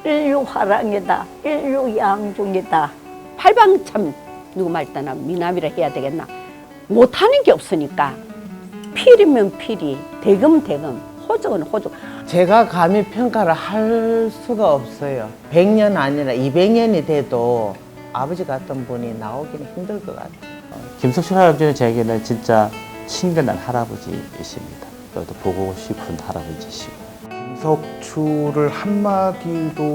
일류화랑이다, 일류양중이다. 팔방참 누구 말따나 미남이라 해야 되겠나. 못하는 게 없으니까 필이면 필이, 대금대금, 호적은 호적. 제가 감히 평가를 할 수가 없어요. 100년 아니라 200년이 돼도 아버지 같은 분이 나오기는 힘들 것 같아요. 김석출 할아버지는 제게는 진짜 친근한 할아버지이십니다. 또 보고 싶은 할아버지시고. 김석출을 한마디로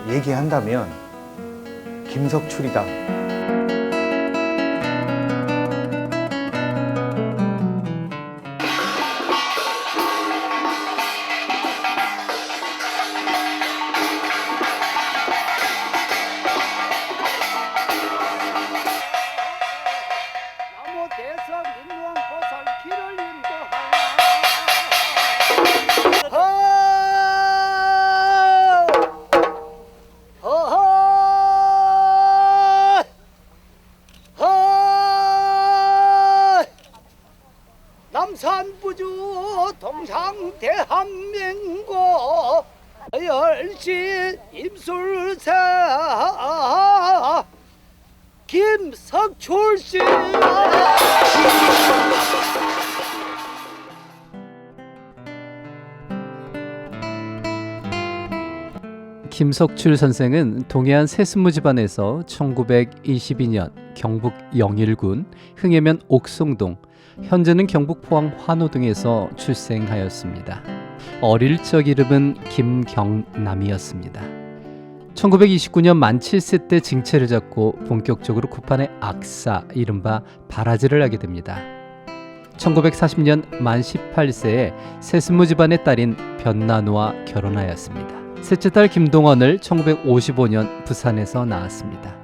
얘기한다면 김석출이다. 남산부주 동상대한민국 열시 임술사 김석출씨. 김석출 선생은 동해안 세습무 집안에서 1922년 경북 영일군 흥해면 옥송동, 현재는 경북 포항 환호 등에서 출생하였습니다. 어릴 적 이름은 김경남이었습니다. 1929년 만 7세 때 징체를 잡고 본격적으로 구판의 악사, 이른바 바라지를 하게 됩니다. 1940년 만 18세에 세습무 집안의 딸인 변나누와 결혼하였습니다. 셋째 딸 김동원을 1955년 부산에서 낳았습니다.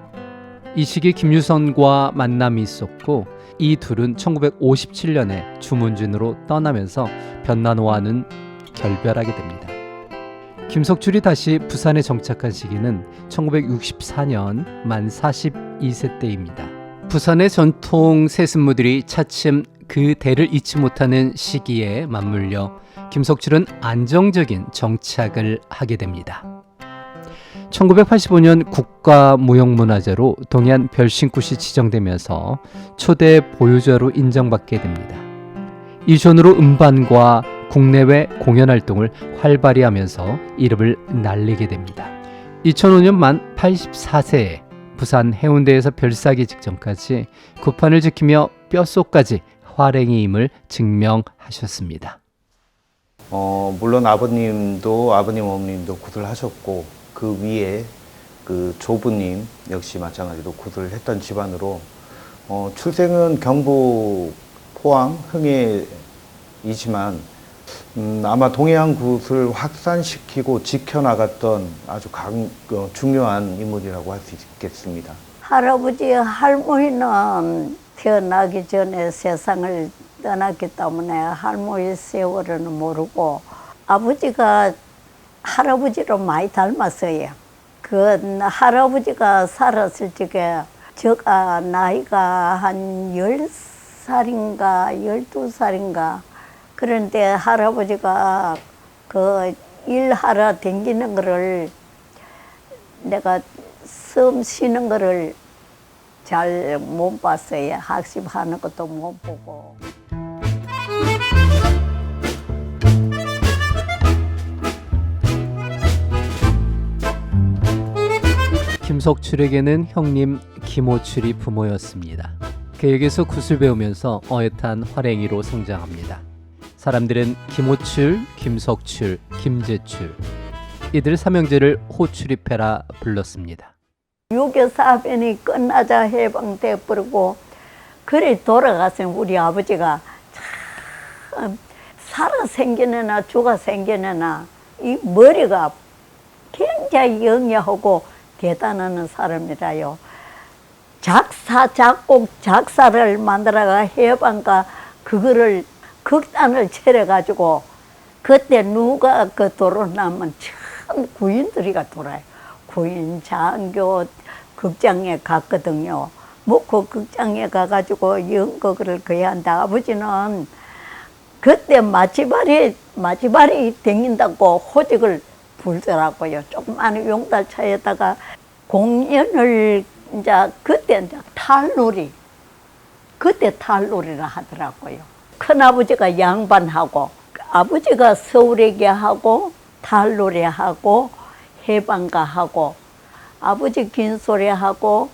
이 시기 김유선과 만남이 있었고 이 둘은 1957년에 주문진으로 떠나면서 변나노와는 결별하게 됩니다. 김석출이 다시 부산에 정착한 시기는 1964년 만 42세 때입니다. 부산의 전통 세습무들이 차츰 그 대를 잊지 못하는 시기에 맞물려 김석출은 안정적인 정착을 하게 됩니다. 1985년 국가무형문화재로 동해안 별신굿이 지정되면서 초대 보유자로 인정받게 됩니다. 이 전후로 음반과 국내외 공연 활동을 활발히 하면서 이름을 날리게 됩니다. 2005년 만 84세에 부산 해운대에서 별사기 직전까지 구판을 지키며 뼛속까지 활행이임을 증명하셨습니다. 물론 아버님도 아버님 어머님도 구두를 하셨고 그 위에 그 조부님 역시 마찬가지로 구두를 했던 집안으로 출생은 경북 포항 흥해이지만 아마 동해안 굿을 확산시키고 지켜나갔던 아주 중요한 인물이라고 할 수 있겠습니다. 할아버지, 할머니는 태어나기 전에 세상을 떠났기 때문에 할머니 세월은 모르고 아버지가 할아버지로 많이 닮았어요. 그 할아버지가 살았을 적에 제가 나이가 한 10살인가 12살인가 그런데 할아버지가 그 일하러 댕기는 거를 내가 섬 쉬는 거를 잘 못 봤어요. 학습하는 것도 못 보고. 김석출에게는 형님 김호출이 부모였습니다. 그에게서 굿을 배우면서 어엿한 활행이로 성장합니다. 사람들은 김호출, 김석출, 김재출 이들 삼형제를 호출입해라 불렀습니다. 유교 사변이 끝나자 해방돼 버리고 그래 돌아갔으면 우리 아버지가 참 살아 생겨내나 죽어 생겨내나 이 머리가 굉장히 영리하고 대단한 사람이라요. 작사, 작곡, 작사를 만들어가 해방가 그거를 극단을 차려가지고 그때 누가 그 도로나면 참 구인들이가 돌아요. 구인, 장교 극장에 갔거든요. 뭐 그 극장에 가가지고 연극을 거야 한다. 아버지는 그때 마치발이 댕긴다고 호직을 불더라고요. 조그마한 용달차에다가 공연을 이제 그때 이제 탈놀이라 하더라고요. 큰아버지가 양반하고 아버지가 서울예계하고 탈놀이하고 해방가하고 아버지 긴소리하고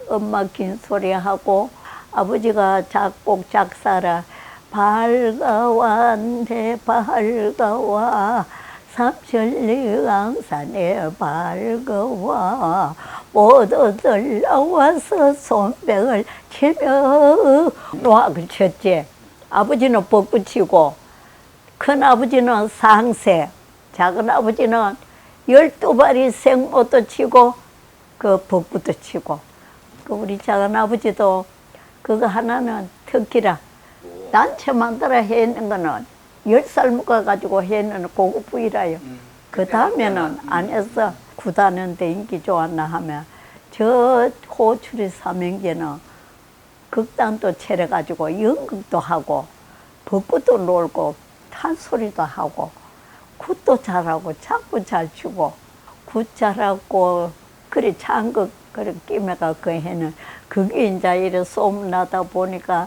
엄마 긴소리하고 아버지가 작곡 작사라 밝아왔네 밝아와 삼천리강산에 밝아와 모두들 나와서 손뼉을 치며 노악을 쳤지. 아버지는 벚꽃 치고 큰아버지는 상세, 작은아버지는 12발이 생모도 치고 그 벚꽃도 치고 그 우리 작은아버지도 그거 하나는 특기라 단체 만들어 해있는 거는 10살 먹어가지고 해는 고급부이라요. 그 다음에는 안 해서 구다는데 인기 좋았나 하면 저 호출이 삼형제는 극단도 차려가지고 연극도 하고 벚꽃도 놀고 탄소리도 하고 굿도 잘하고 장구 잘 추고 굿 잘하고 그래 장극 그래 끼매가 그 해는 그게 이제 이래 소문나다 보니까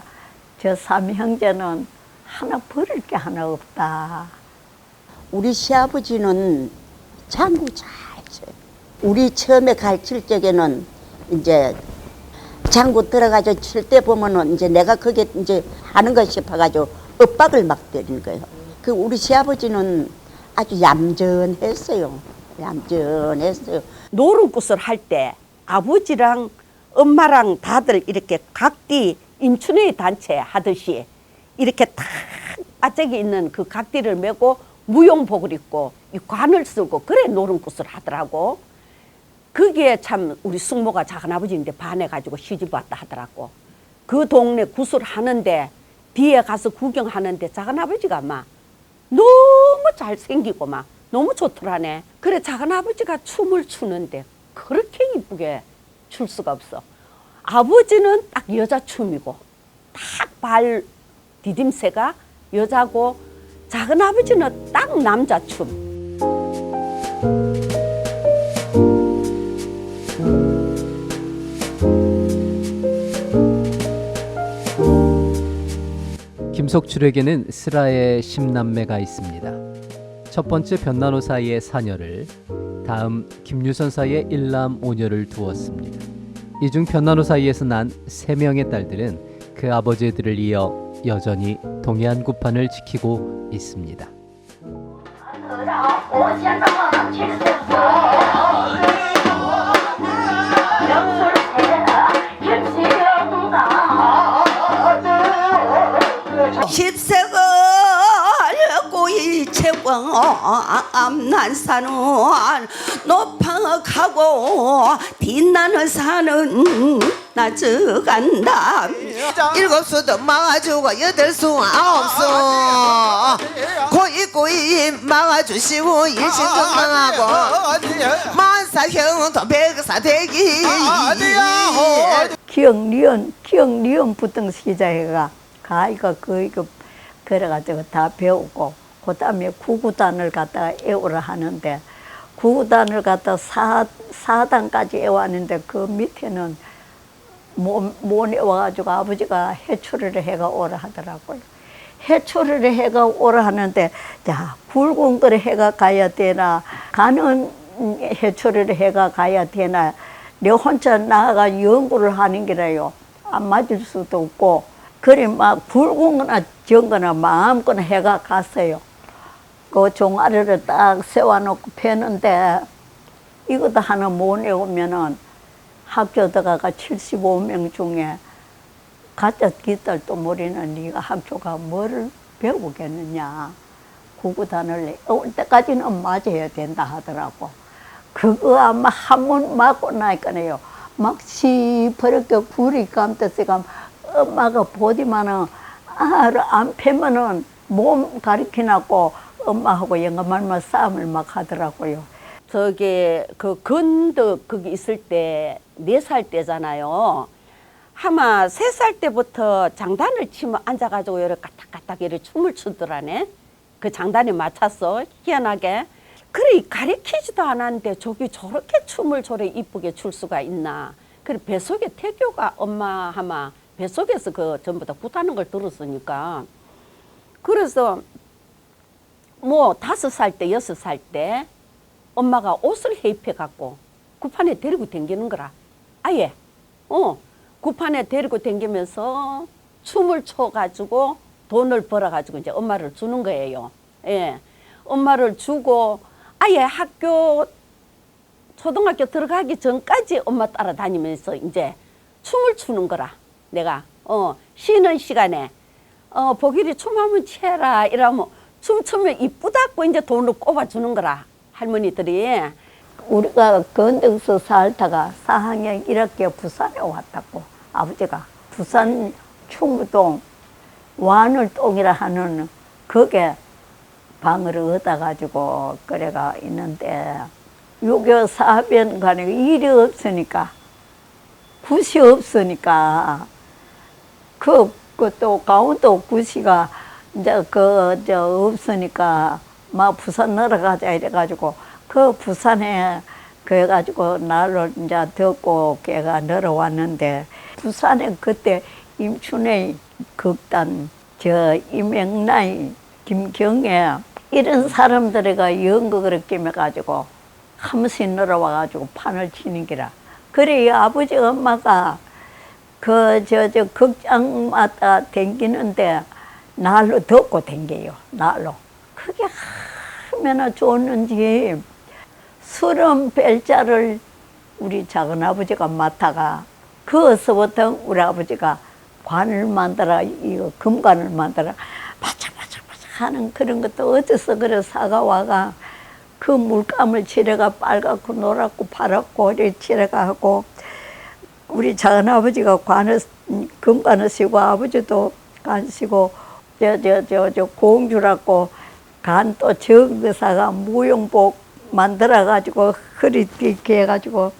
저 삼형제는 하나 버릴 게 하나 없다. 우리 시아버지는 장구 잘 쳐요. 우리 처음에 가르칠 적에는 이제 장구 들어가서 칠 때 보면은 이제 내가 그게 이제 하는 것 싶어가지고 엇박을 막 때리는 거예요. 그 우리 시아버지는 아주 얌전했어요. 얌전했어요. 노름굿을 할 때 아버지랑 엄마랑 다들 이렇게 각디 인춘의 단체 하듯이 이렇게 탁 아짝에 있는 그 각디를 메고 무용복을 입고 이 관을 쓰고 그래 노름굿을 하더라고. 그게 참 우리 숙모가 작은아버지인데 반해가지고 시집 왔다 하더라고. 그 동네 굿을 하는데 뒤에 가서 구경하는데 작은아버지가 막 너무 잘생기고 막 너무 좋더라네. 그래 작은아버지가 춤을 추는데 그렇게 이쁘게 출 수가 없어. 아버지는 딱 여자 춤이고 딱 발 디딤새가 여자고 작은아버지는 딱 남자 춤. 김석출에게는 슬하의 10남매가 있습니다. 첫 번째 변난호 사이의 4녀를, 다음 김유선 사이의 1남 5녀를 두었습니다. 이 중 변난호 사이에서 난 3명의 딸들은 그 아버지의 들을 이어 여전히 동해안 구판을 지키고 있습니다. 십세가 고이 채광 남산은 높아가고 빛나는 산은 낮아간다. 7수도 막아주고 8수 9수 고이 막아주시고 일신도 망하고 만사형도 백사대기 기억, 부터 시작해가 가이가 그이거 그래가지고 다 배우고 그 다음에 구구단을 갖다가 애우라 하는데 구구단을 갖다 4단까지 애워왔는데 그 밑에는 못 애워가지고 아버지가 해초리를 해가 오라 하더라고요. 해초리를 해가 오라 하는데 자 굵은 거를 해가 가야 되나 가는 해초리를 해가 가야 되나 내 혼자 나가 연구를 하는 게라요. 안 맞을 수도 없고 그래 막 굵은 거나 전 거나 마음껏 해가 갔어요. 그 종아리를 딱 세워놓고 패는데 이것도 하나 못 내오면은 학교 들어가가 75명 중에 가짜 깃들도 모르는 네가 학교가 뭐를 배우겠느냐. 구구단을 올 때까지는 맞아야 된다 하더라고. 그거 아마 한 번 맞고 나니까요. 막 시퍼렇게 굴이 감듯이 엄마가 보디만은 안 패면은 몸 가리키나고 엄마하고 영감할만 싸움을 막 하더라고요. 저게 그 건덕 거기 있을 때 4살 때잖아요. 아마 3살 때부터 장단을 치면 앉아가지고 이렇게 까딱까딱 이렇게 춤을 추더라네. 그 장단에 맞췄어 희한하게. 그래 가리키지도 않았는데 저기 저렇게 춤을 저래 이쁘게 출 수가 있나. 그래 뱃속에 태교가 엄마 아마 뱃속에서 그 전부 다 굿하는 걸 들었으니까. 그래서 뭐 5살 때 6살 때 엄마가 옷을 해입해 갖고 구판에 데리고 댕기는 거라. 아예 구판에 데리고 댕기면서 춤을 춰가지고 돈을 벌어가지고 이제 엄마를 주는 거예요. 예, 엄마를 주고 아예 학교 초등학교 들어가기 전까지 엄마 따라다니면서 이제 춤을 추는 거라. 내가 쉬는 시간에 보길이 춤 한번 취해라 이러면 춤추면 이쁘다고 이제 돈을 꼽아주는 거라 할머니들이. 우리가 건덕서 살다가 4학년 1학기 부산에 왔다고. 아버지가 부산 충무동 완을동이라 하는 거기에 방을 얻어가지고 그래가 있는데 유교 사변관에 일이 없으니까 굿이 없으니까 또 강원도 굿이가 이제 없으니까 막 부산 내려가자 이래가지고 그 부산에 그래가지고 날로 이제 듣고 걔가 내려왔는데 부산에 그때 임춘의 극단 임영란 김경애 이런 사람들이가 연극을 끼며가지고 한 번씩 내려와가지고 판을 치는 기라. 그래 아버지 엄마가 극장마다 댕기는데 날로 덮고 댕겨요. 날로. 그게 얼마나 좋았는지 30별자를 우리 작은아버지가 맡아가 그어서부터 우리 아버지가 관을 만들어 이거 금관을 만들어 바짝바짝 하는 그런 것도 어째서 그래 사가와가 그 물감을 칠해가 빨갛고 노랗고 파랗고 이렇게 칠해가 하고 우리 작은아버지가 금관을 쓰고 아버지도 관 쓰고 저 공주라고 간 또 적은 거 사가 무용복 만들어가지고 허리띠게 해가지고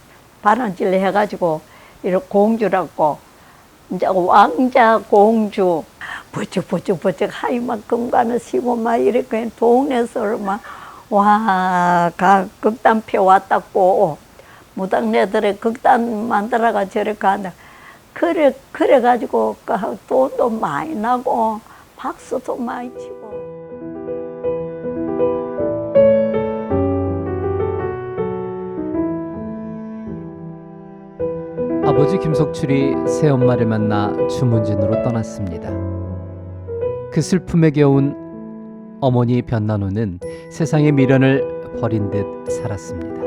바람질 해가지고 이렇게 공주라고 이제 왕자 공주 버쩍 하이만큼 가는 시고 막 이렇게 동네에서 막 와 극단표 왔다고 무당네들의 극단 만들어가 저렇게 한다. 그래가지고 돈도 많이 나고 박수도 많이 치고. 아버지 김석출이 새엄마를 만나 주문진으로 떠났습니다. 그 슬픔에 겨운 어머니 변난호는 세상의 미련을 버린 듯 살았습니다.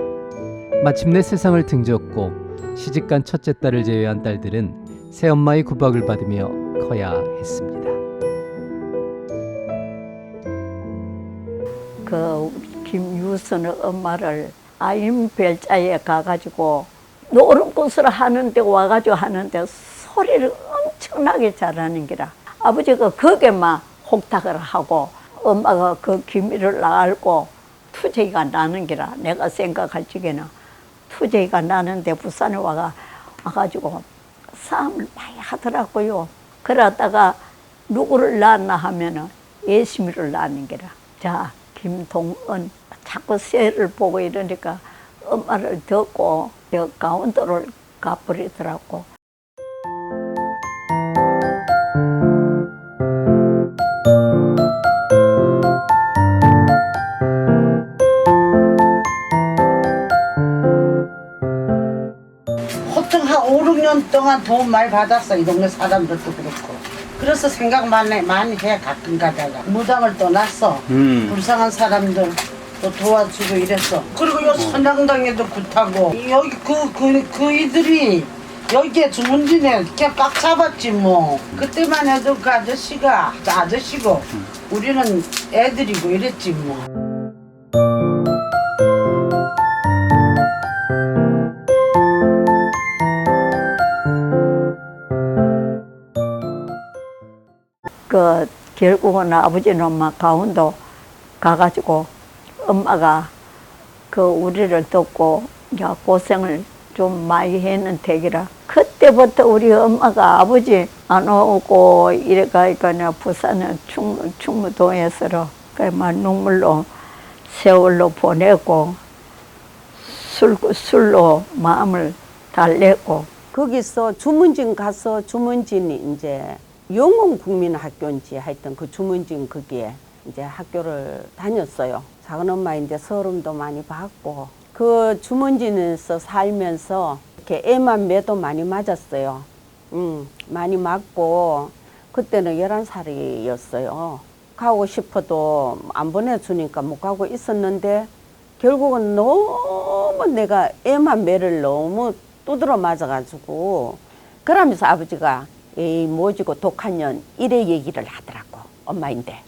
마침내 세상을 등졌고 시집간 첫째 딸을 제외한 딸들은 새엄마의 구박을 받으며 커야 했습니다. 그 김유선의 엄마를 아임별자에 가가지고 노름꽃을 하는데 와가지고 하는데 소리를 엄청나게 잘하는 기라. 아버지가 거기에만 혹탁을 하고 엄마가 그 기미를 알고 투쟁이가 나는 기라. 내가 생각할 적에는 투쟁이가 나는데 부산에 와가지고 싸움을 많이 하더라고요. 그러다가 누구를 낳았나 하면은 예시미를 낳는 게라. 자, 김동은 자꾸 새를 보고 이러니까 엄마를 듣고 저 강원도를 가버리더라고. 보통 한 5, 6년 동안 도움 많이 받았어. 이 동네 사람들도 그렇고. 그래서 생각 많이 해 가끔 가다가. 무당을 떠났어. 불쌍한 사람들 또 도와주고 이랬어. 그리고 요 선양당에도 굿하고 여기 그이들이 여기에 주문진에 그냥 꽉 잡았지 뭐. 그때만 해도 그 아저씨가 아저씨고 우리는 애들이고 이랬지 뭐. 그 결국은 아버지는 엄마 강원도 가가지고 엄마가 그 우리를 돕고 이제 고생을 좀 많이 했는 댁이라 그때부터 우리 엄마가 아버지 안 오고 이래가니까 내가 부산은 충무동에서 그만 눈물로 세월로 보내고 술로 마음을 달래고 거기서 주문진 가서 주문진이 이제 영웅국민학교인지 하여튼 그 주문진 거기에 이제 학교를 다녔어요. 작은 엄마 이제 서름도 많이 받고 그 주문진에서 살면서 이렇게 애만 매도 많이 맞았어요. 많이 맞고 그때는 11살이었어요. 가고 싶어도 안 보내주니까 못 가고 있었는데 결국은 너무 내가 애만 매를 너무 두드러 맞아가지고 그러면서 아버지가 에이 모지고 독한 년 이래 얘기를 하더라고. 엄마인데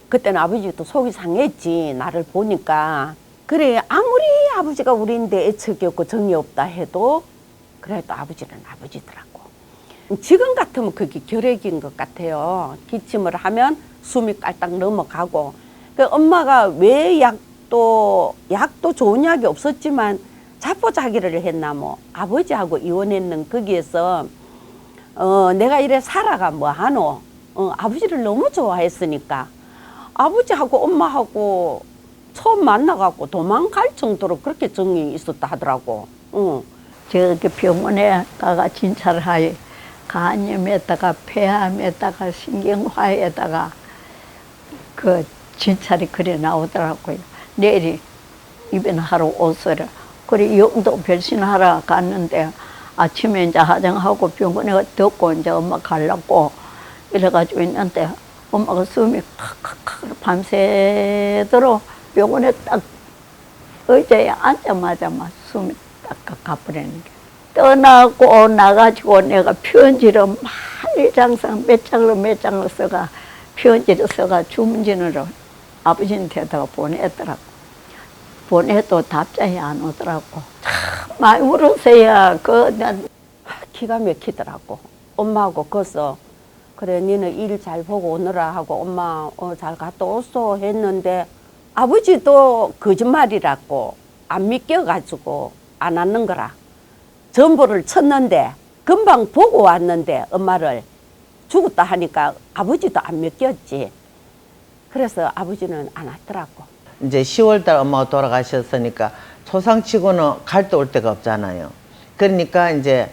그때는 아버지도 속이 상했지. 나를 보니까. 그래 아무리 아버지가 우리인데 애착이 없고 정이 없다 해도 그래도 아버지는 아버지더라고. 지금 같으면 그게 결핵인 것 같아요. 기침을 하면 숨이 깔딱 넘어가고. 그 엄마가 왜 약도 좋은 약이 없었지만 자포자기를 했나 뭐. 아버지하고 이혼했는 거기에서 내가 이래 살아가 뭐 하노. 아버지를 너무 좋아했으니까 아버지하고 엄마하고 처음 만나갖고 도망갈 정도로 그렇게 정이 있었다 하더라고. 저기 병원에 가가 진찰을 하여 간염에다가 폐암에다가 신경화에다가 그 진찰이 그래 나오더라고요. 내일이 입원하러 오서라. 그래 영도 별신하러 갔는데 아침에 이제 화장하고 병원에 듣고 이제 엄마 가려고 이래가지고 있는데 엄마가 숨이 칵칵칵 밤새도록 병원에 딱 의자에 앉자마자 막 숨이 딱 가버리는 게. 떠나고 나가지고 내가 편지를 만리장성 몇 장을 써가 편지를 써가 주문진으로 아버지한테다가 보냈더라고. 보내도 답장이 안 오더라고. 참 많이 울었어요. 기가 막히더라고. 엄마하고 거기서 그래 니는 일 잘 보고 오느라 하고 엄마 잘 갔다 오소 했는데 아버지도 거짓말이라고 안 믿겨가지고 안 왔는 거라. 전보를 쳤는데 금방 보고 왔는데 엄마를 죽었다 하니까 아버지도 안 믿겼지. 그래서 아버지는 안 왔더라고. 이제 10월달 엄마가 돌아가셨으니까 초상치고는 갈 데 올 데가 없잖아요. 그러니까 이제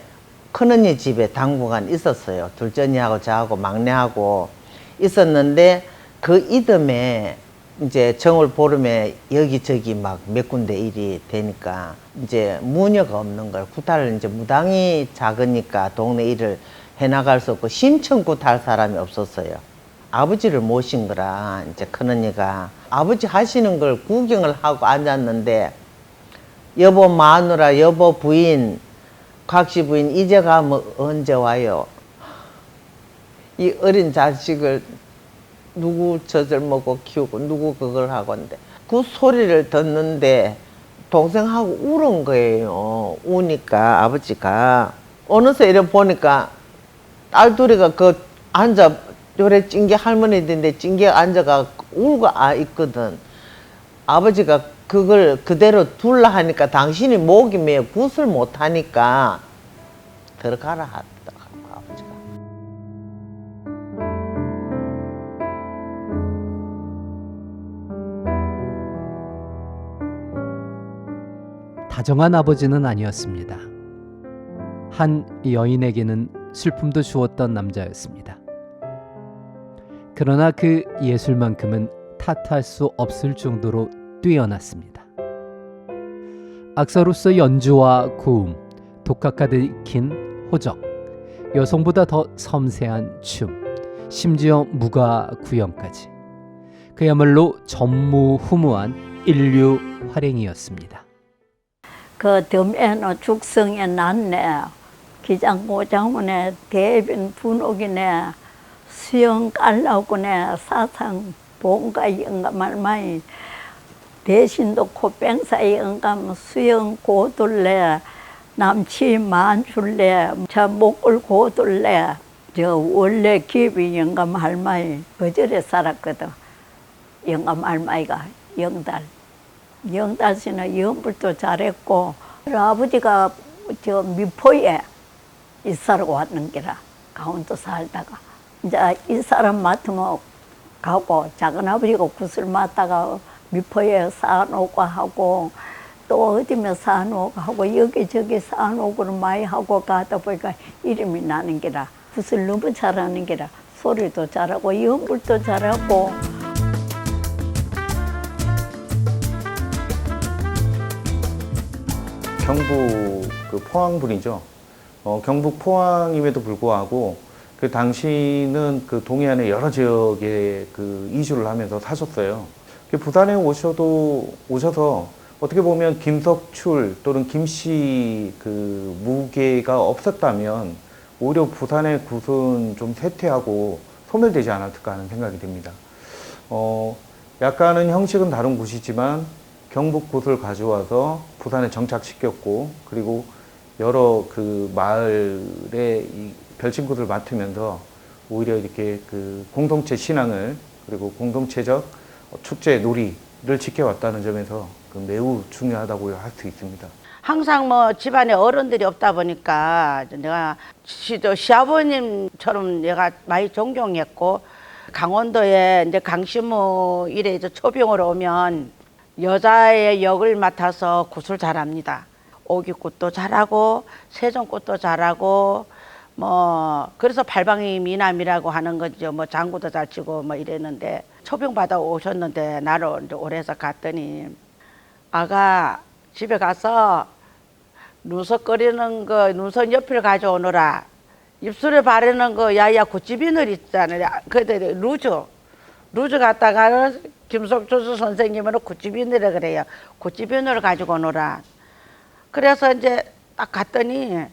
큰언니 집에 당분간 있었어요. 둘째 언니하고 저하고 막내하고 있었는데 그 이듬해 이제 정월 보름에 여기저기 막 몇 군데 일이 되니까 이제 무녀가 없는 거예요. 구타를 이제 무당이 작으니까 동네 일을 해나갈 수 없고 심청 구타할 사람이 없었어요. 아버지를 모신 거라 이제 큰언니가 아버지 하시는 걸 구경을 하고 앉았는데 여보 마누라, 여보 부인, 각시 부인 이제 가면 언제 와요? 이 어린 자식을 누구 젖을 먹고 키우고 누구 그걸 하고인데 그 소리를 듣는데 동생하고 울은 거예요. 우니까 아버지가 어느새 이래 보니까 딸 둘이가 그 앉아 요래 찡개 할머니들인데 찡개 앉아가 울고 있거든. 아버지가 그걸 그대로 둘라 하니까 당신이 목이 메어 굿을 못 하니까 들어가라 하더라고 아버지가. 다정한 아버지는 아니었습니다. 한 여인에게는 슬픔도 주었던 남자였습니다. 그러나 그 예술만큼은 탓할 수 없을 정도로 뛰어났습니다. 악사로서 연주와 고음, 독학가득 익힌 호적, 여성보다 더 섬세한 춤, 심지어 무가 구연까지. 그야말로 전무후무한 인류 활행이었습니다. 그 덤에는 죽성에 났네, 기장고장원에 대변 분옥이네, 수영 깔라고네, 사상 본가 영감할마이, 대신도 코뺑사의 영감 수영 고둘래, 남치 만줄래, 저 목골 고둘래, 저 원래 기비 영감 할머니 거절에 살았거든. 영감 할머니가 영달 씨는 연불도 잘했고, 아버지가 저 미포에 이사를 왔는 게라 강원도 살다가 이제 이 사람 맡으면 가고, 작은 아버지가 굿을 맡다가 미포에 쌓아놓고 하고, 또 어디면 쌓아놓고 하고, 여기저기 쌓아놓고를 많이 하고 가다 보니까 이름이 나는 게라, 굿을 너무 잘하는 게라, 소리도 잘하고 연불도 잘하고. 경북 그 포항분이죠. 경북 포항임에도 불구하고 그 당시는 그 동해안의 여러 지역에 그 이주를 하면서 사셨어요. 부산에 오셔서 어떻게 보면 김석출 또는 김씨 그 무게가 없었다면 오히려 부산의 굿은 좀 쇠퇴하고 소멸되지 않았을까 하는 생각이 듭니다. 약간은 형식은 다른 굿이지만 경북 굿을 가져와서 부산에 정착시켰고, 그리고 여러 그 마을의 이 별칭굿을 맡으면서 오히려 이렇게 그 공동체 신앙을, 그리고 공동체적 축제 놀이를 지켜왔다는 점에서 그 매우 중요하다고 할 수 있습니다. 항상 뭐 집안에 어른들이 없다 보니까 내가 시아버님처럼 내가 많이 존경했고, 강원도에 이제 강시무 일에 이제 초병으로 오면 여자의 역을 맡아서 굿을 잘합니다. 오기굿도 잘하고 세종굿도 잘하고, 뭐 그래서 팔방이 미남이라고 하는 거죠. 뭐 장구도 잘 치고 뭐 이랬는데, 초병 받아 오셨는데 나를 이제 오래서 갔더니, 아가 집에 가서 눈썹 끓이는 거, 눈썹 옆을 가져오너라. 입술에 바르는 거, 야야 굿지비늘 있잖아요. 그때 루즈 갖다가 김석주 선생님은 굿지비늘을 그래요. 굿지비늘을 가지고 오너라. 그래서 이제 딱 갔더니,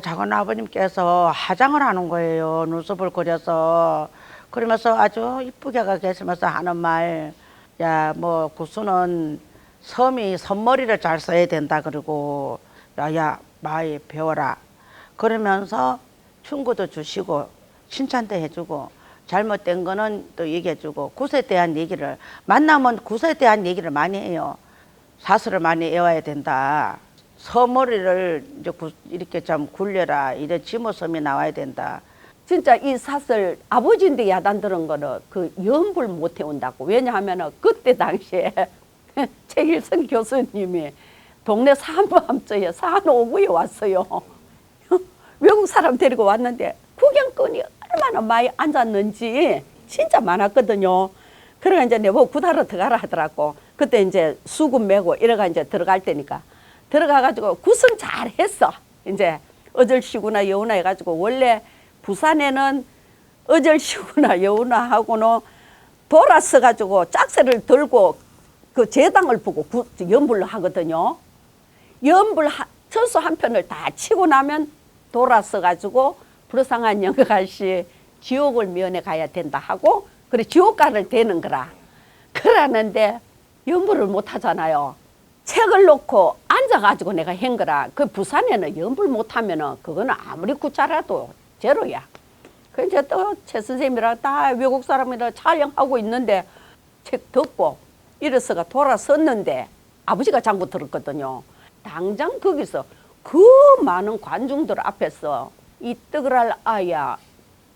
작은 아버님께서 화장을 하는 거예요. 눈썹을 그려서. 그러면서 아주 이쁘게 계시면서 하는 말, 야, 뭐 굿수는 섬이 선머리를 잘 써야 된다. 그러고, 야야 많이 배워라. 그러면서 충고도 주시고 칭찬도 해주고, 잘못된 거는 또 얘기해주고, 굿에 대한 얘기를, 만나면 굿에 대한 얘기를 많이 해요. 사슬을 많이 외워야 된다. 서머리를 이제 이렇게 좀 굴려라. 이래 지모섬이 나와야 된다. 진짜 이 사슬 아버지인데 야단 들은 거는 그 연불 못 해온다고. 왜냐하면 그때 당시에 최일성 교수님이 동네 산부함저에 산오구에 왔어요. 외국 사람 데리고 왔는데 구경꾼이 얼마나 많이 앉았는지 진짜 많았거든요. 그래가 이제 내보고 굿하러 들어가라 하더라고. 그때 이제 수금 메고 이래가 이제 들어갈 때니까 들어가가지고 굿은 잘했어. 이제 어절시구나 여우나 해가지고, 원래 부산에는 어절시구나 여우나 하고는 돌아서가지고 짝새를 들고 그 제당을 보고 연불로 하거든요. 연불 천수 한 편을 다 치고 나면 돌아서가지고 불쌍한 영가씨 지옥을 면해 가야 된다 하고, 그래 지옥가를 되는 거라. 그러는데 연불을 못 하잖아요. 책을 놓고 앉아가지고 내가 한 거라. 그 부산에는 연불 못하면은 그거는 아무리 굿잘해도 제로야. 그 이제 또 최 선생님이랑 다 외국 사람이랑 촬영하고 있는데 책 듣고 이래서가 돌아섰는데 아버지가 장구 들었거든요. 당장 거기서 그 많은 관중들 앞에서 이 떡을 아야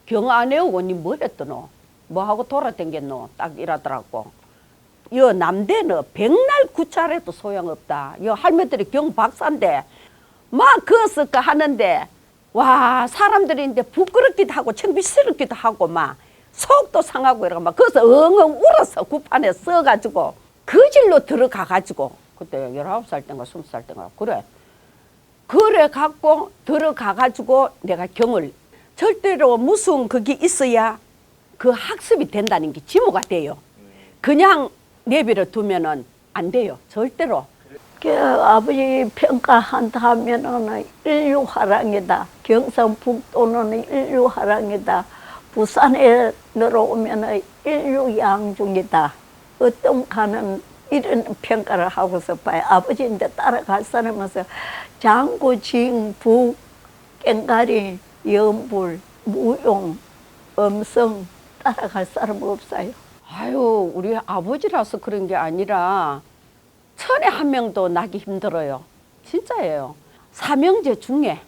경 안 외우고 니 뭐 했더노? 뭐 하고 돌아댕겼노? 딱 이러더라고. 여 남대는 백날 구차해도 소용없다. 여 할매들이 경 박사인데 막 그었을까 하는데 와 사람들이 이제 부끄럽기도 하고 창피스럽기도 하고 막 속도 상하고 이러고 막 그래서 엉엉 울어서 구판에 써가지고 그 질로 들어가가지고 그때 19살 땐가 20살 땐가 그래 갖고 들어가가지고 내가 경을 절대로 무슨 그게 있어야 그 학습이 된다는 게 지모가 돼요. 그냥 내버려 두면은 안 돼요. 절대로. 그 아버지 평가한다 하면은 인류 화랑이다. 경상북도는 인류 화랑이다. 부산에 들어오면은 인류 양중이다. 어떤 가는 이런 평가를 하고서 봐요. 아버지인데 따라갈 사람에서 장구, 징, 북, 깽가리, 연불, 무용, 음성 따라갈 사람 없어요. 아유 우리 아버지라서 그런 게 아니라 천에 한 명도 나기 힘들어요. 진짜예요. 삼형제 중에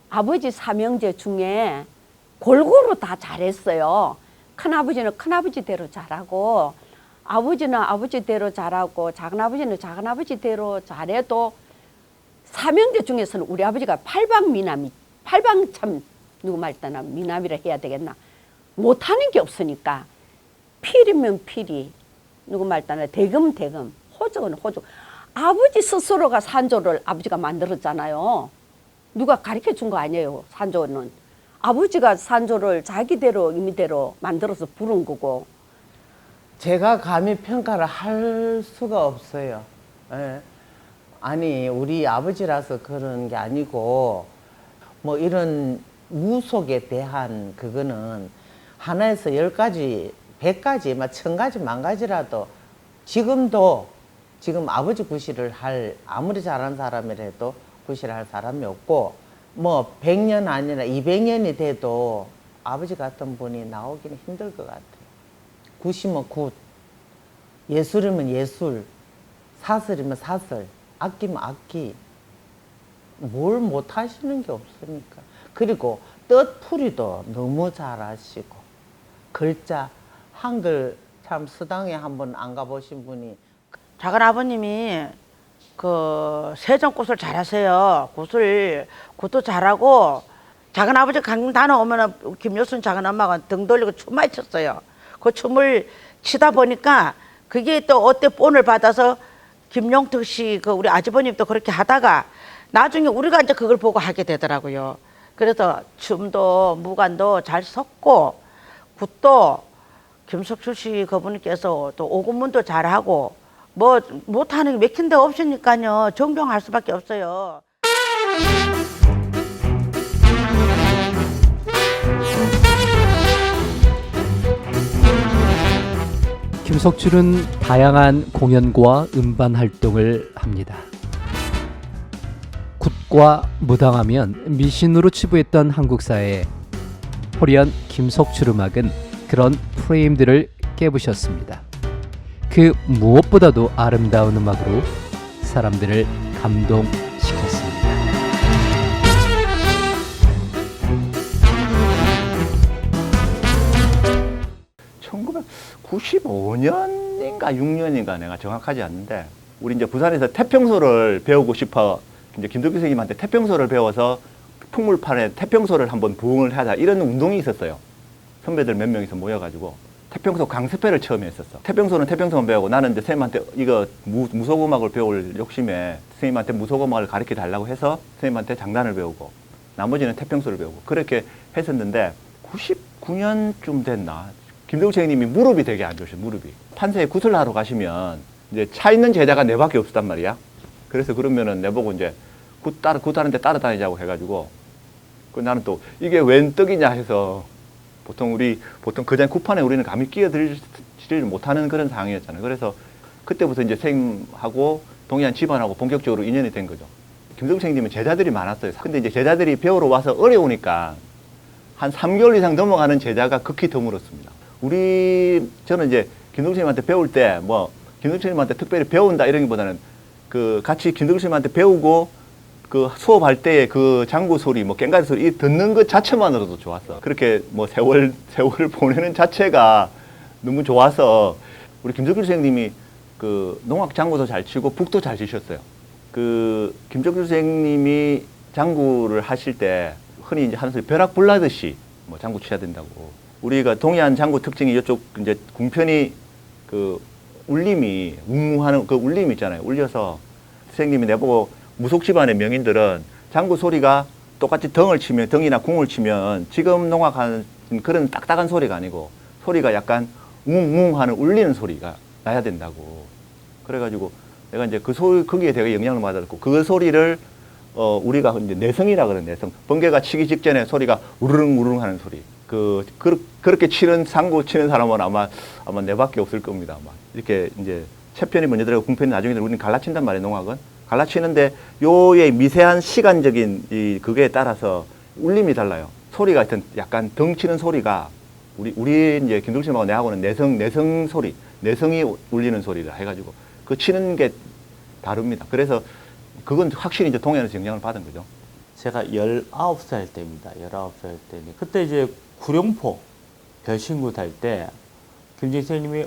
아버지 삼형제 중에 골고루 다 잘했어요. 큰아버지는 큰아버지대로 잘하고 아버지는 아버지대로 잘하고 작은아버지는 작은아버지대로 잘해도 삼형제 중에서는 우리 아버지가 팔방미남이 팔방 참 누구 말따나 미남이라 해야 되겠나 못하는 게 없으니까 필이면 필이 누구 말따나 대금 호적은 호적. 아버지 스스로가 산조를 아버지가 만들었잖아요. 누가 가르쳐 준 거 아니에요. 산조는 아버지가 산조를 자기대로 임의대로 만들어서 부른 거고. 제가 감히 평가를 할 수가 없어요. 예. 아니 우리 아버지라서 그런 게 아니고 뭐 이런 무속에 대한 그거는 하나에서 10가지 100가지 막 1000가지 10,000가지라도 지금도 지금 아버지 구실을 할 아무리 잘하는 사람이라도 구실을 할 사람이 없고 뭐 100년 아니라 200년이 돼도 아버지 같은 분이 나오기는 힘들 것 같아요. 굿이면 굿, 예술이면 예술, 사설이면 사설, 악기면 악기. 뭘 못하시는 게 없으니까. 그리고 뜻풀이도 너무 잘하시고 글자, 한글 참 서당에 한번 안 가보신 분이 작은 아버님이 그 세종굿을 잘하세요. 굿도 잘하고 작은 아버지 강단에 오면은 김여순 작은 엄마가 등 돌리고 춤 많이 췄어요. 그 춤을 치다 보니까 그게 또 어때 본을 받아서 김용택 씨 그 우리 아주버님도 그렇게 하다가 나중에 우리가 이제 그걸 보고 하게 되더라고요. 그래서 춤도 무관도 잘 섰고 굿도 김석출 씨 그분께서 또 오군문도 잘하고 뭐 못하는 게 맥힌 데 없으니까요. 존경할 수밖에 없어요. 김석출은 다양한 공연과 음반 활동을 합니다. 굿과 무당하면 미신으로 치부했던 한국 사회에 호리한 김석출 음악은 그런 프레임들을 깨부셨습니다. 그 무엇보다도 아름다운 음악으로 사람들을 감동시켰습니다. (1995년인가 6년인가) 내가 정확하지 않는데 우리 이제 부산에서 태평소를 배우고 싶어 이제 김덕규 선생님한테 태평소를 배워서 풍물판에 태평소를 한번 부흥을 하자 이런 운동이 있었어요. 선배들 몇 명이서 모여가지고 태평소 강습회를 처음에 했었어. 태평소는 태평소만 배우고 나는 이제 선생님한테 이거 무속음악을 배울 욕심에 선생님한테 무속음악을 가르쳐 달라고 해서 선생님한테 장단을 배우고 나머지는 태평소를 배우고 그렇게 했었는데 99년쯤 됐나 김덕규 선생님이 무릎이 되게 안 좋으셔. 무릎이 판세에 굿을 하러 가시면 이제 차 있는 제자가 내밖에 없었단 말이야. 그래서 그러면은 내보고 이제 굿하는데 따라다니자고 해가지고 나는 또 이게 웬 떡이냐 해서 보통 그 전 굿판에 우리는 감히 끼어들지를 못하는 그런 상황이었잖아요. 그래서 그때부터 이제 선생님하고 동해안 집안하고 본격적으로 인연이 된 거죠. 김덕규 선생님은 제자들이 많았어요. 근데 이제 제자들이 배우러 와서 어려우니까 한 3개월 이상 넘어가는 제자가 극히 드물었습니다. 저는 이제 김덕규 선생님한테 배울 때 김덕규 선생님한테 특별히 배운다 이런 것보다는 같이 김덕규 선생님한테 배우고 그 수업할 때의 그 장구 소리, 뭐 꽹과리 소리 이 듣는 것 자체만으로도 좋았어. 그렇게 뭐 세월 보내는 자체가 너무 좋아서 우리 김덕길 선생님이 그 농악 장구도 잘 치고 북도 잘 치셨어요. 그 김덕길 선생님이 장구를 하실 때 흔히 이제 하는 소리 벼락 불나듯이 뭐 장구 쳐야 된다고. 우리가 동해안 장구 특징이 이쪽 이제 궁편이 그 울림이 웅하는 그 울림 있잖아요. 울려서 선생님이 내보고 무속 집안의 명인들은 장구 소리가 똑같이 덩을 치면 덩이나 궁을 치면 지금 농악하는 그런 딱딱한 소리가 아니고 소리가 약간 웅웅 하는 울리는 소리가 나야 된다고. 그래가지고 내가 이제 그 소리 거기에 되게 영향을 받았고 그 소리를 우리가 이제 내성이라 그러는 내성. 번개가 치기 직전에 소리가 우르릉 우르릉 하는 소리. 그렇게 치는 장구 치는 사람은 아마 내밖에 없을 겁니다. 아마 이렇게 이제 채편이 먼저 들어가고 궁편이 나중에 들어가고 우리는 갈라친단 말이에요. 농악은 갈라치는데 요의 미세한 시간적인 이 그거에 따라서 울림이 달라요. 소리가 하여튼 약간 덩 치는 소리가 우리 이제 김동심하고 내하고는 내성 소리, 내성이 울리는 소리를 해가지고 그 치는 게 다릅니다. 그래서 그건 확실히 이제 동해안에서 영향을 받은 거죠. 제가 19살 때입니다. 19살 때니 그때 이제 구룡포 별신구 탈 때 김진희 선생님이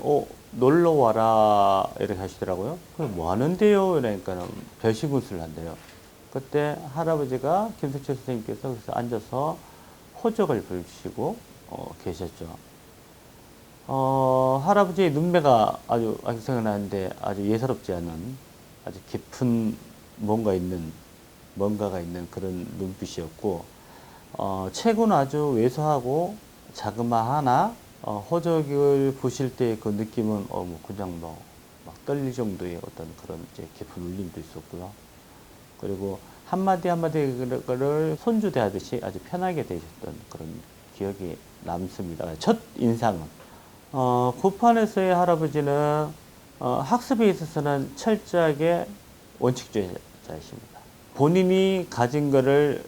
놀러 와라 이렇게 하시더라고요. 뭐 하는데요? 그러니까는 별신구를 한대요. 그때 할아버지가 김석철 선생님께서 거기서 앉아서 호적을 불시고 계셨죠. 할아버지의 눈매가 아주 생각나는데 아주 예사롭지 않은 아주 깊은 뭔가가 있는 그런 눈빛이었고 책은 아주 왜소하고 자그마하나 호적을 보실 때 그 느낌은 뭐 그냥 막 떨릴 정도의 어떤 그런 이제 깊은 울림도 있었고요. 그리고 한마디를 손주대하듯이 아주 편하게 대셨던 그런 기억이 남습니다. 첫 인상은 구판에서의 할아버지는 학습에 있어서는 철저하게 원칙주의자이십니다. 본인이 가진 거를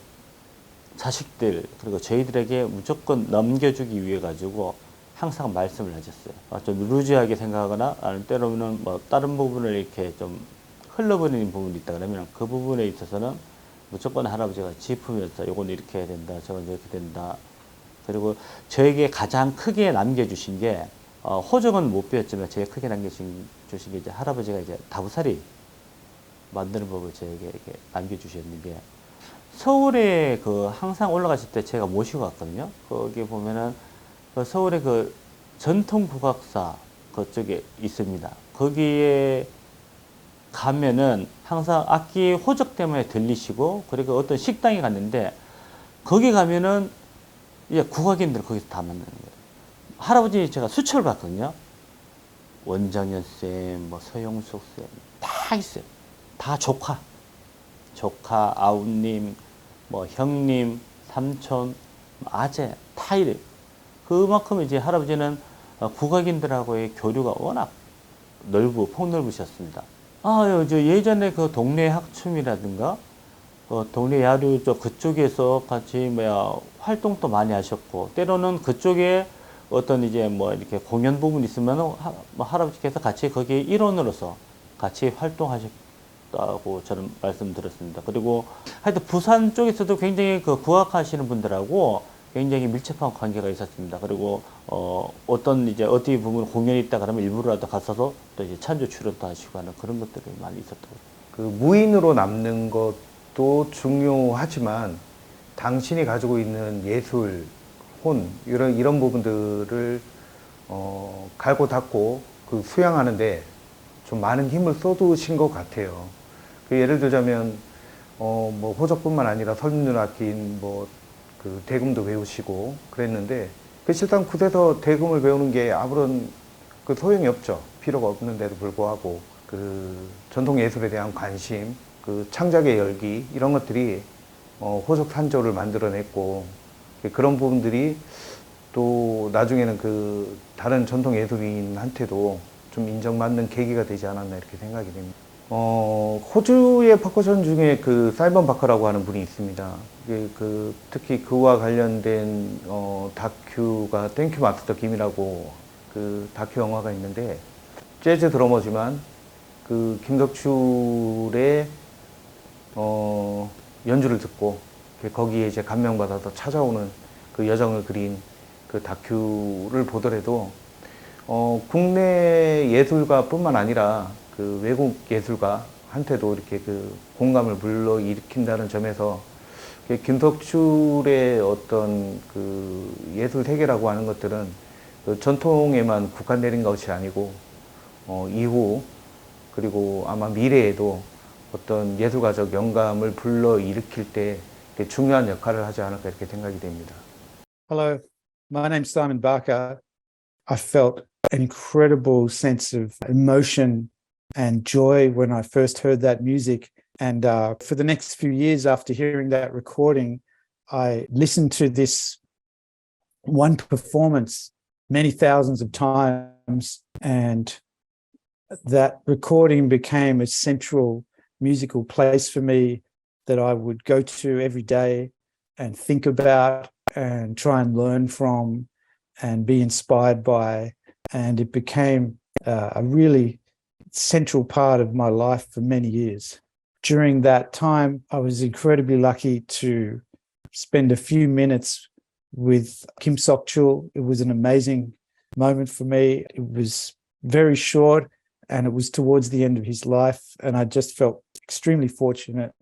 자식들 그리고 저희들에게 무조건 넘겨주기 위해 가지고 항상 말씀을 하셨어요. 좀 루즈하게 생각하거나 아니면 때로는 뭐 다른 부분을 이렇게 좀 흘러버리는 부분이 있다 그러면 그 부분에 있어서는 무조건 할아버지가 짚으면서 이건 이렇게 해야 된다, 저건 이렇게 된다. 그리고 저에게 가장 크게 남겨주신 게 호적은 못 배웠지만 제일 크게 남겨주신 게 이제 할아버지가 이제 다부살이 만드는 법을 저에게 이렇게 남겨주셨는 게 서울에 그 항상 올라가실 때 제가 모시고 갔거든요. 거기 보면은 그 서울의 그 전통국악사 그쪽에 있습니다. 거기에 가면은 항상 악기 호적 때문에 들리시고 그리고 어떤 식당에 갔는데 거기 가면은 이제 국악인들 거기서 다 만나는 거예요. 할아버지 제가 수첩을 봤거든요. 원장현 쌤, 뭐 서영숙 쌤 다 있어요. 다 조카, 아우님, 뭐 형님, 삼촌, 아재 다 이래요. 그만큼 이제 할아버지는 국악인들하고의 교류가 워낙 폭넓으셨습니다. 저 예전에 그 동네 학춤이라든가 동네 야류 그쪽에서 같이 활동도 많이 하셨고 때로는 그쪽에 어떤 이제 뭐 이렇게 공연 부분 있으면 할아버지께서 같이 거기에 일원으로서 같이 활동하셨다고 저는 말씀드렸습니다. 그리고 하여튼 부산 쪽에서도 굉장히 그 국악하시는 분들하고 굉장히 밀접한 관계가 있었습니다. 그리고 어떤 이제 어디 부분 공연이 있다 그러면 일부러라도 갔어서 또 이제 찬조 출연도 하시고 하는 그런 것들이 많이 있었다고. 그 무인으로 남는 것도 중요하지만 당신이 가지고 있는 예술, 혼 이런 부분들을 갈고 닦고 그 수양하는데 좀 많은 힘을 쏟으신 것 같아요. 그 예를 들자면 뭐 호적뿐만 아니라 설문악기인 그 대금도 배우시고 그랬는데 그 실상 굿에서 대금을 배우는 게 아무런 그 소용이 없죠. 필요가 없는데도 불구하고 그 전통 예술에 대한 관심, 그 창작의 열기 이런 것들이 호적 산조를 만들어냈고 그런 부분들이 또 나중에는 그 다른 전통 예술인한테도 좀 인정받는 계기가 되지 않았나 이렇게 생각이 됩니다. 호주의 퍼커션 중에 그 사이먼 바커라고 하는 분이 있습니다. 특히 그와 관련된 다큐가 땡큐 마스터 김이라고 그 다큐 영화가 있는데 재즈 드러머지만 그 김덕출의 연주를 듣고 거기에 이제 감명받아서 찾아오는 그 여정을 그린 그 다큐를 보더라도 국내 예술가뿐만 아니라 그 외국 예술가한테도 이렇게 그 공감을 불러일으킨다는 점에서 김석출의 어떤 그 예술 세계라고 하는 것들은 그 전통에만 국한되는 것이 아니고 이후 그리고 아마 미래에도 어떤 예술가적 영감을 불러일으킬 때 중요한 역할을 하지 않을까 이렇게 생각이 됩니다. Hello, my name's Simon Barker. I felt an incredible sense of emotion and joy when I first heard that music. And for the next few years after hearing that recording, I listened to this one performance many thousands of times, and that recording became a central musical place for me that I would go to every day and think about and try and learn from and be inspired by. And it became a really central part of my life for many years. During that time, I was incredibly lucky to spend a few minutes with Kim Sok-chul. It was an amazing moment for me. It was very short and it was towards the end of his life. And I just felt extremely fortunate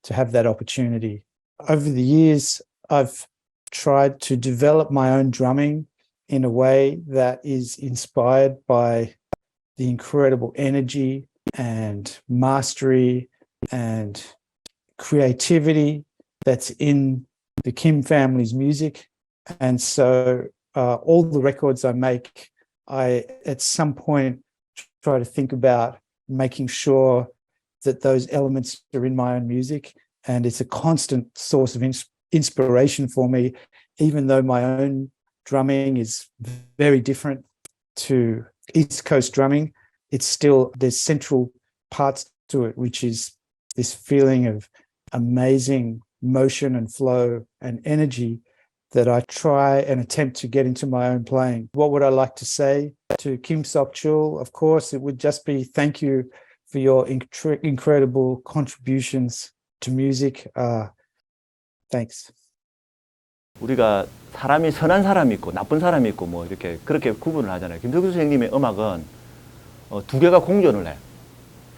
to have that opportunity. Over the years, I've tried to develop my own drumming in a way that is inspired by the incredible energy and mastery and creativity that's in the Kim family's music. And so all the records I make, I at some point try to think about making sure that those elements are in my own music. And it's a constant source of inspiration for me, even though my own drumming is very different to East Coast drumming. It's still, there's central parts to it, which is this feeling of amazing motion and flow and energy that I try and attempt to get into my own playing. What would I like to say to Kim Sok-chul? Of course, it would just be thank you for your incredible contributions to music. Thanks. 우리가 사람이 선한 사람이 있고 나쁜 사람이 있고 뭐 이렇게 그렇게 구분을 하잖아요. 김석출 선생님의 음악은 두 개가 공존을 해.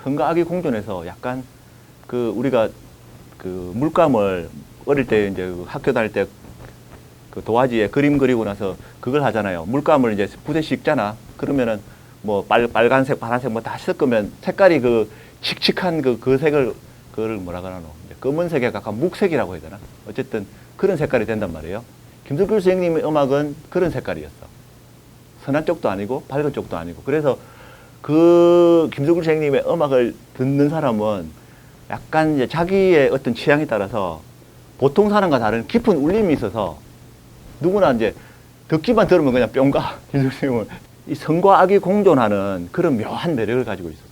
선과 악이 공존해서 약간 그 우리가 그 물감을 어릴 때 이제 학교 다닐 때 그 도화지에 그림 그리고 나서 그걸 하잖아요. 물감을 이제 붓에 씻잖아. 그러면은 뭐 빨간색, 파란색 뭐 다 섞으면 색깔이 그 칙칙한 그 색을 그걸 뭐라 그러노? 검은색에 가까운 묵색이라고 해야 되나? 어쨌든 그런 색깔이 된단 말이에요. 김석출 선생님의 음악은 그런 색깔이었어. 선한 쪽도 아니고 밝은 쪽도 아니고. 그래서 그 김석출 선생님의 음악을 듣는 사람은 약간 이제 자기의 어떤 취향에 따라서 보통 사람과 다른 깊은 울림이 있어서 누구나 이제 듣기만 들으면 그냥 뿅가. 김석출 선생님은 이 선과 악이 공존하는 그런 묘한 매력을 가지고 있었어요.